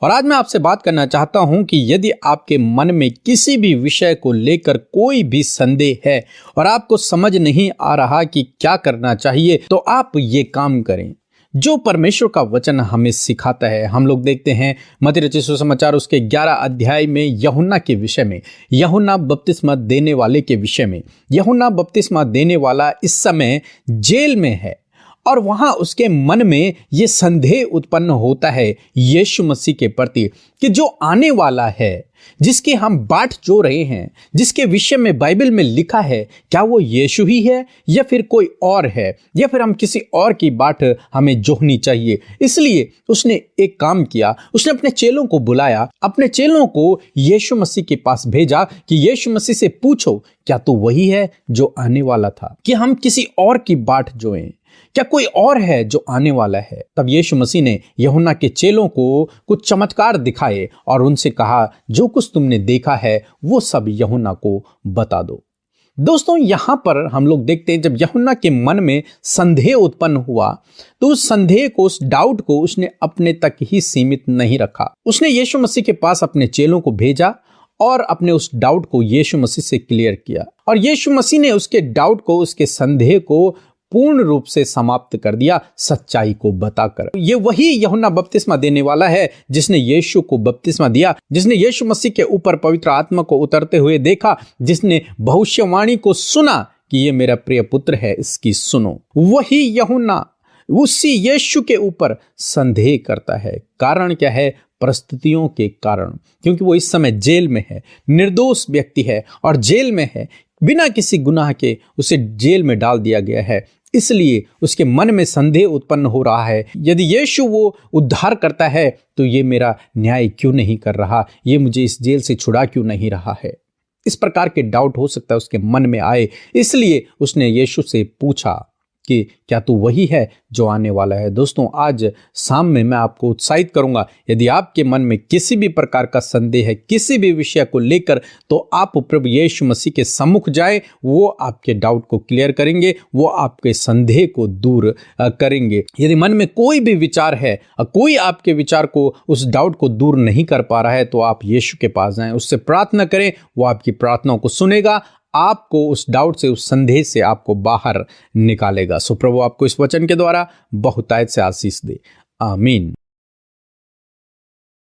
और आज मैं आपसे बात करना चाहता हूं कि यदि आपके मन में किसी भी विषय को लेकर कोई भी संदेह है और आपको समझ नहीं आ रहा कि क्या करना चाहिए, तो आप ये काम करें जो परमेश्वर का वचन हमें सिखाता है। हम लोग देखते हैं मत्ती रचित सुसमाचार उसके 11 अध्याय में यूहन्ना के विषय में, यूहन्ना बपतिस्मा देने वाले के विषय में। यूहन्ना बपतिस्मा देने वाला इस समय जेल में है और वहां उसके मन में ये संदेह उत्पन्न होता है यीशु मसीह के प्रति कि जो आने वाला है, जिसकी हम बाट जो रहे हैं, जिसके विषय में बाइबल में लिखा है, क्या वो यीशु ही है या फिर कोई और है, या फिर हम किसी और की बाट हमें जोहनी चाहिए। इसलिए उसने एक काम किया, उसने अपने चेलों को बुलाया, अपने चेलों को यीशु मसीह के पास भेजा कि यीशु मसीह से पूछो क्या तो वही है जो आने वाला था, कि हम किसी और की बाट जोएं, क्या कोई और है जो आने वाला है। तब यीशु मसीह ने यूहन्ना के चेलों को कुछ चमत्कार दिखाए और उनसे कहा जो कुछ तुमने देखा है वो सब यूहन्ना को बता दो। दोस्तों, यहां पर हम लोग देखते हैं जब यूहन्ना के मन में संदेह उत्पन्न हुआ तो उस संदेह को, उस डाउट को उसने अपने तक ही सीमित नहीं रखा। उसने यीशु मसीह के पास अपने चेलों को भेजा और अपने उस डाउट को यीशु मसीह से क्लियर किया और यीशु मसीह ने उसके डाउट को, उसके संदेह को पूर्ण रूप से समाप्त कर दिया सच्चाई को बताकर। ये वही यूहन्ना बपतिस्मा देने वाला है जिसने यीशु को बपतिस्मा दिया, जिसने यीशु मसीह के ऊपर पवित्र आत्मा को उतरते हुए देखा, जिसने भविष्यवाणी को सुना कि ये मेरा प्रिय पुत्र है, इसकी सुनो। वही यूहन्ना उसी यीशु के ऊपर संदेह करता है। कारण क्या है? परिस्थितियों के कारण, क्योंकि वो इस समय जेल में है, निर्दोष व्यक्ति है और जेल में है, बिना किसी गुनाह के उसे जेल में डाल दिया गया है। इसलिए उसके मन में संदेह उत्पन्न हो रहा है, यदि यीशु वो उद्धार करता है तो ये मेरा न्याय क्यों नहीं कर रहा, ये मुझे इस जेल से छुड़ा क्यों नहीं रहा है। इस प्रकार के डाउट हो सकता है उसके मन में आए। इसलिए उसने यीशु से पूछा कि क्या तू वही है जो आने वाला है। दोस्तों, आज शाम में मैं आपको उत्साहित करूंगा, यदि आपके मन में किसी भी प्रकार का संदेह है किसी भी विषय को लेकर, तो आप प्रभु यीशु मसीह के सम्मुख जाए। वो आपके डाउट को क्लियर करेंगे, वो आपके संदेह को दूर करेंगे। यदि मन में कोई भी विचार है, कोई आपके विचार को, उस डाउट को दूर नहीं कर पा रहा है, तो आप यीशु के पास जाएं, उससे प्रार्थना करें। वो आपकी प्रार्थनाओं को सुनेगा, आपको उस डाउट से, उस संदेह से आपको बाहर निकालेगा। सो प्रभु आपको इस वचन के द्वारा बहुतायत से आशीष दे। आमीन।